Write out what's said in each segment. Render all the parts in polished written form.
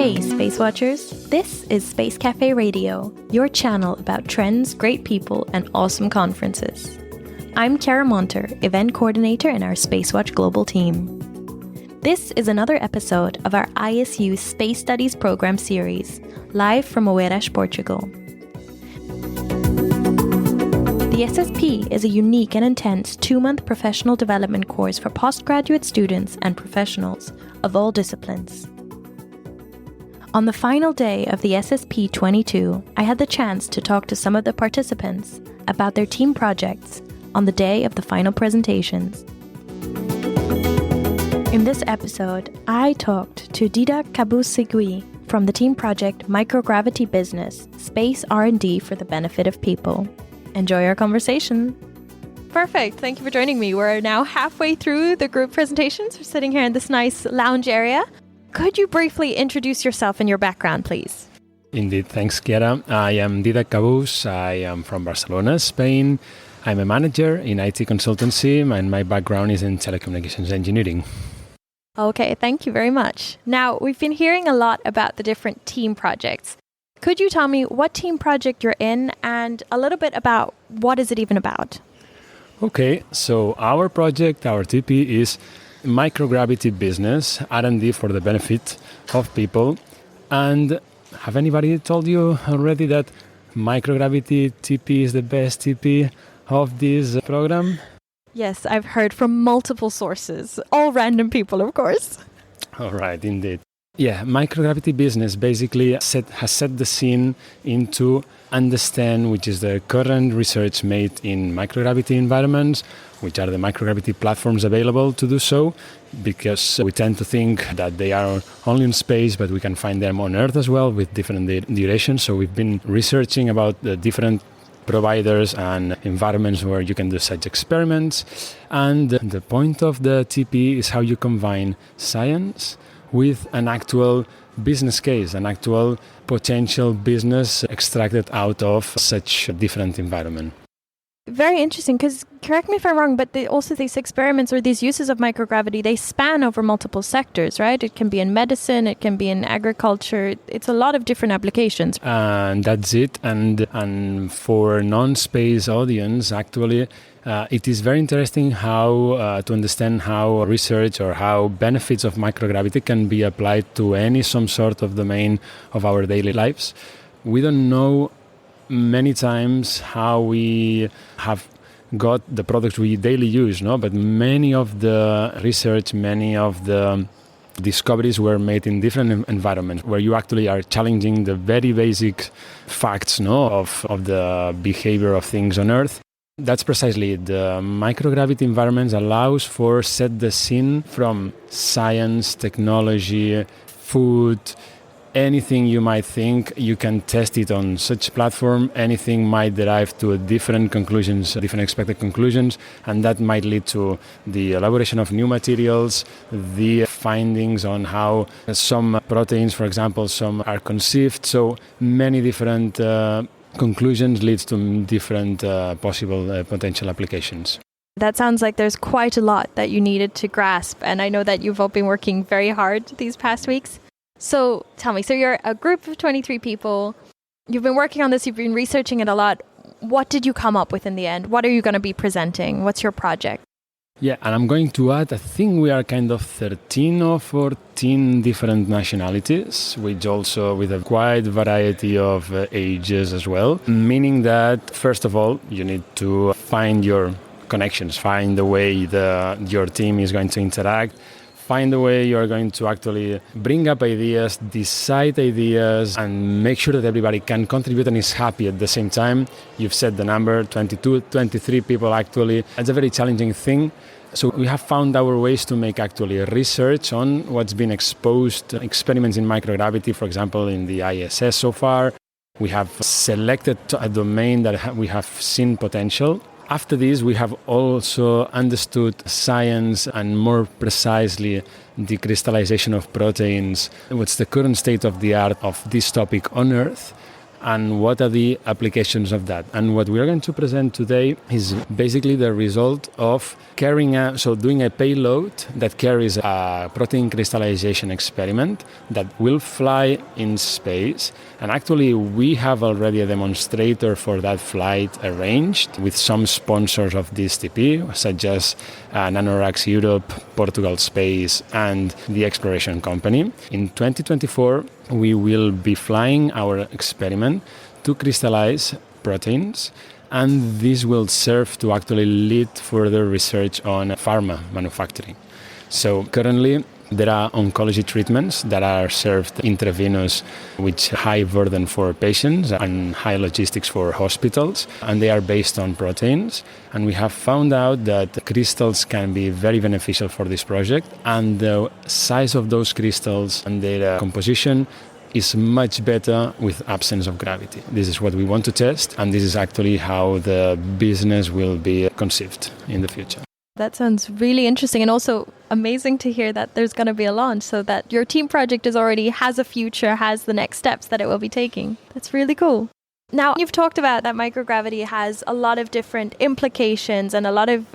Hey, SpaceWatchers! This is Space Café Radio, your channel about trends, great people, and awesome conferences. I'm Chiara Monter, event coordinator in our SpaceWatch.Global team. This is another episode of our ISU Space Studies program series, live from Oeiras, Portugal. The SSP is a unique and intense 2-month professional development course for postgraduate students and professionals of all disciplines. On the final day of the SSP22, I had the chance to talk to some of the participants about their team projects on the day of the final presentations. In this episode, I talked to Dídac Cabús Seguí from the team project Microgravity Business, Space R&D for the Benefit of People. Enjoy our conversation. Perfect. Thank you for joining me. We're now halfway through the group presentations. We're sitting here in this nice lounge area. Could you briefly introduce yourself and your background, please? Indeed. Thanks, Chiara. I am Dídac Cabús. I am from Barcelona, Spain. I'm a manager in IT consultancy, and my background is in telecommunications engineering. Okay, thank you very much. Now, we've been hearing a lot about the different team projects. Could you tell me what team project you're in and a little bit about what is it even about? Okay, so our project, our TP is Microgravity Business, R&D for the benefit of people. And have anybody told you already that Microgravity TP is the best TP of this program? Yes, I've heard from multiple sources, all random people, of course. All right, indeed. Yeah, Microgravity Business basically has set the scene into understand which is the current research made in microgravity environments, which are the microgravity platforms available to do so, because we tend to think that they are only in space, but we can find them on Earth as well with different durations. So we've been researching about the different providers and environments where you can do such experiments. And the point of the TP is how you combine science with an actual business case, an actual potential business extracted out of such a different environment. Very interesting, because correct me if I'm wrong, but also these experiments or these uses of microgravity, they span over multiple sectors, right? It can be in medicine, it can be in agriculture. It's a lot of different applications. And that's it. And for non-space audience, actually, it is very interesting how to understand how research or how benefits of microgravity can be applied to some sort of domain of our daily lives. We don't know many times how we have got the products we daily use, no? But many of the research, many of the discoveries were made in different environments where you actually are challenging the very basic facts, no, of the behavior of things on Earth. That's precisely it. The microgravity environments allows for set the scene from science, technology, food, anything you might think, you can test it on such platform. Anything might derive to different conclusions, different expected conclusions, and that might lead to the elaboration of new materials, the findings on how some proteins, for example, some are conceived. So many different conclusions leads to different possible potential applications. That sounds like there's quite a lot that you needed to grasp, and I know that you've all been working very hard these past weeks. So tell me, so you're a group of 23 people, you've been working on this, you've been researching it a lot. What did you come up with in the end? What are you going to be presenting? What's your project? Yeah, and I'm going to add, I think we are kind of 13 or 14 different nationalities, which also with a wide variety of ages as well. Meaning that, first of all, you need to find your connections, find the way your team is going to interact, find the way you're going to actually bring up ideas, decide ideas, and make sure that everybody can contribute and is happy at the same time. You've said the number, 22, 23 people actually. It's a very challenging thing. So we have found our ways to make actually research on what's been exposed, experiments in microgravity, for example, in the ISS so far. We have selected a domain that we have seen potential. After this, we have also understood science and more precisely the crystallization of proteins. What's the current state of the art of this topic on Earth? and what are the applications of that. And what we are going to present today is basically the result of doing a payload that carries a protein crystallization experiment that will fly in space. And actually, we have already a demonstrator for that flight arranged with some sponsors of this TP, such as Nanorax Europe, Portugal Space, and the Exploration Company. In 2024, we will be flying our experiment to crystallize proteins, and this will serve to actually lead further research on pharma manufacturing. So currently, there are oncology treatments that are served intravenous with high burden for patients and high logistics for hospitals, and they are based on proteins. And we have found out that crystals can be very beneficial for this project, and the size of those crystals and their composition is much better with absence of gravity. This is what we want to test, and this is actually how the business will be conceived in the future. That sounds really interesting, and also amazing to hear that there's going to be a launch, so that your team project has a future, has the next steps that it will be taking. That's really cool. Now, you've talked about that microgravity has a lot of different implications and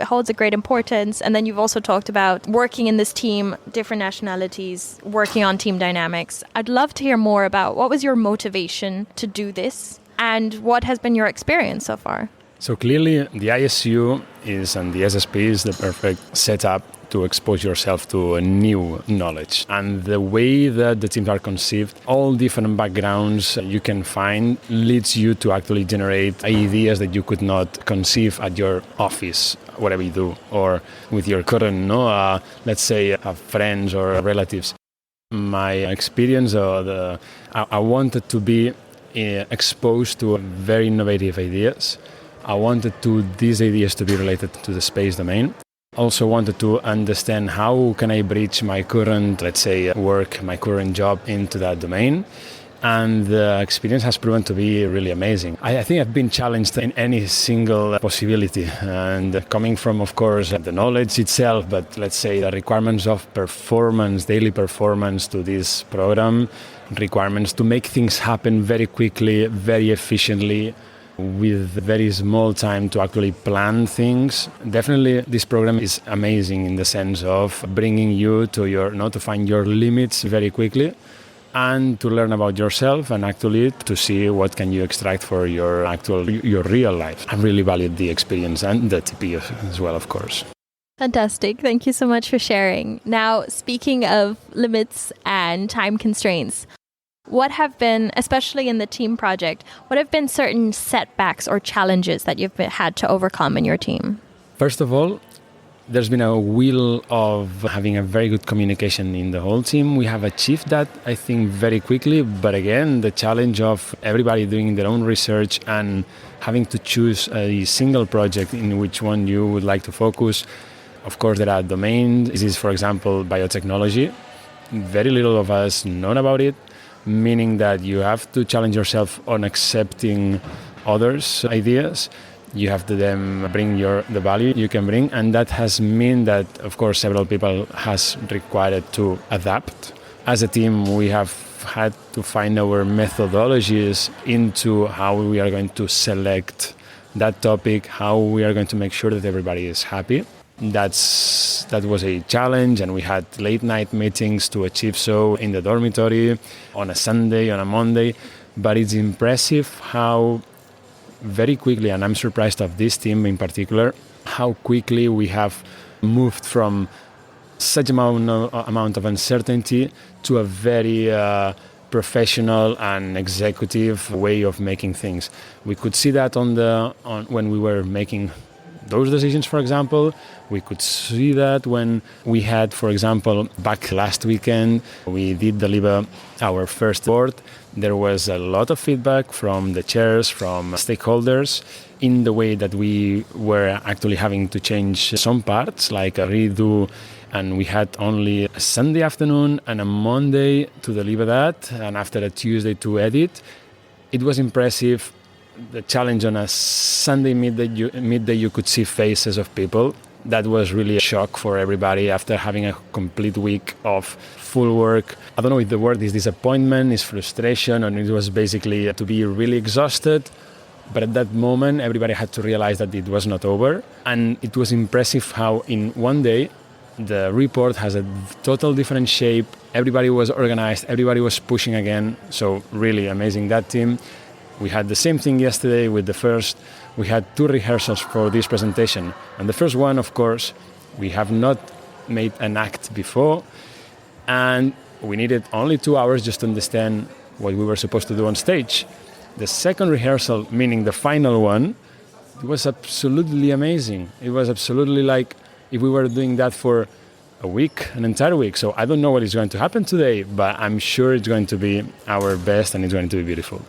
holds a great importance. And then you've also talked about working in this team, different nationalities, working on team dynamics. I'd love to hear more about what was your motivation to do this and what has been your experience so far. So clearly, the ISU and the SSP is the perfect setup to expose yourself to a new knowledge. And the way that the teams are conceived, all different backgrounds you can find, leads you to actually generate ideas that you could not conceive at your office, whatever you do, or with your current, let's say, friends or relatives. My experience, I wanted to be exposed to very innovative ideas. I wanted these ideas to be related to the space domain. Also wanted to understand how can I bridge my current, let's say, work, my current job into that domain. And the experience has proven to be really amazing. I think I've been challenged in any single possibility. And coming from, of course, the knowledge itself, but let's say the requirements of performance, daily performance to this program, requirements to make things happen very quickly, very efficiently, with very small time to actually plan things. Definitely this program is amazing in the sense of bringing you to find your limits very quickly and to learn about yourself and actually to see what can you extract for your real life. I really valued the experience and the TP as well, of course. Fantastic. Thank you so much for sharing. Now, speaking of limits and time constraints, what have been, especially in the team project, what have been certain setbacks or challenges that you've had to overcome in your team? First of all, there's been a will of having a very good communication in the whole team. We have achieved that, I think, very quickly. But again, the challenge of everybody doing their own research and having to choose a single project in which one you would like to focus. Of course, there are domains. This is, for example, biotechnology. Very little of us know about it, meaning that you have to challenge yourself on accepting others' ideas. You have to then bring the value you can bring, and that has meant that, of course, several people has required to adapt. As a team, we have had to find our methodologies into how we are going to select that topic, how we are going to make sure that everybody is happy. That was a challenge, and we had late night meetings to achieve so in the dormitory on a Sunday, on a Monday. But it's impressive how very quickly, and I'm surprised of this team in particular, how quickly we have moved from such amount of uncertainty to a very professional and executive way of making things. We could see that when we were making those decisions, for example. We could see that when we had, for example, back last weekend, we did deliver our first board. There was a lot of feedback from the chairs, from stakeholders, in the way that we were actually having to change some parts, like a redo, and we had only a Sunday afternoon and a Monday to deliver that, and after a Tuesday to edit. It was impressive the challenge on a Sunday midday you could see faces of people. That was really a shock for everybody after having a complete week of full work. I don't know if the word is disappointment, is frustration, and it was basically to be really exhausted. But at that moment, everybody had to realize that it was not over. And it was impressive how in one day, the report has a total different shape. Everybody was organized. Everybody was pushing again. So really amazing, that team. We had the same thing yesterday with the first. We had 2 rehearsals for this presentation. And the first one, of course, we have not made an act before. And we needed only 2 hours just to understand what we were supposed to do on stage. The second rehearsal, meaning the final one, it was absolutely amazing. It was absolutely like if we were doing that for a week, an entire week. So I don't know what is going to happen today, but I'm sure it's going to be our best and it's going to be beautiful.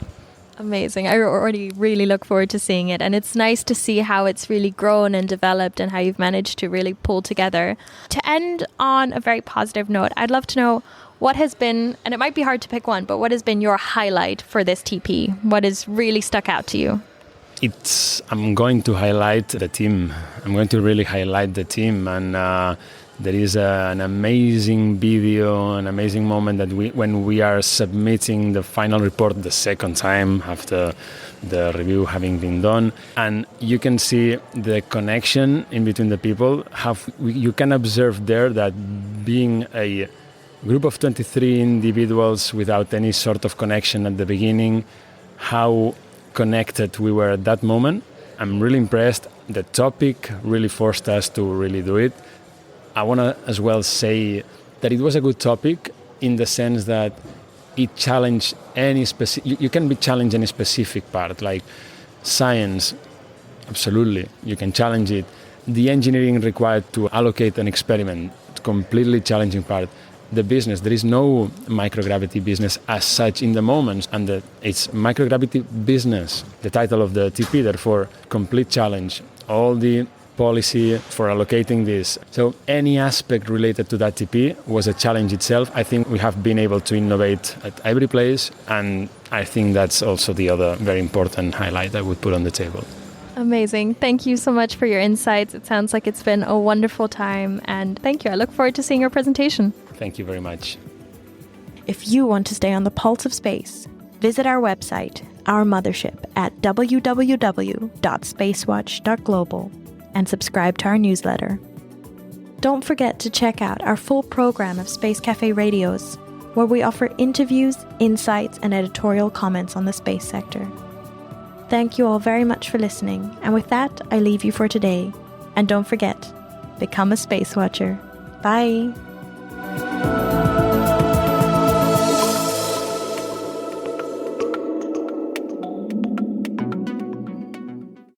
Amazing. I already really look forward to seeing it. And it's nice to see how it's really grown and developed and how you've managed to really pull together. To end on a very positive note, I'd love to know what has been, and it might be hard to pick one, but what has been your highlight for this TP? What has really stuck out to you? I'm going to highlight the team. I'm going to really highlight the team. And there is an amazing video, an amazing moment that when we are submitting the final report the second time after the review having been done, and you can see the connection in between the people. You can observe there that being a group of 23 individuals without any sort of connection at the beginning, how connected we were at that moment. I'm really impressed. The topic really forced us to really do it. I want to as well say that it was a good topic in the sense that it challenged any specific. You can be challenged any specific part, like science. Absolutely, you can challenge it. The engineering required to allocate an experiment, completely challenging part. The business, there is no microgravity business as such in the moment, and it's Microgravity Business, the title of the TP, therefore complete challenge. All the policy for allocating this. So any aspect related to that TP was a challenge itself. I think we have been able to innovate at every place, and I think that's also the other very important highlight I would put on the table. Amazing. Thank you so much for your insights. It sounds like it's been a wonderful time, and thank you. I look forward to seeing your presentation. Thank you very much. If you want to stay on the pulse of space, visit our website, our mothership, at www.SpaceWatch.Global and subscribe to our newsletter. Don't forget to check out our full program of Space Café radios, where we offer interviews, insights, and editorial comments on the space sector. Thank you all very much for listening, and with that, I leave you for today. And don't forget, become a Space Watcher. Bye!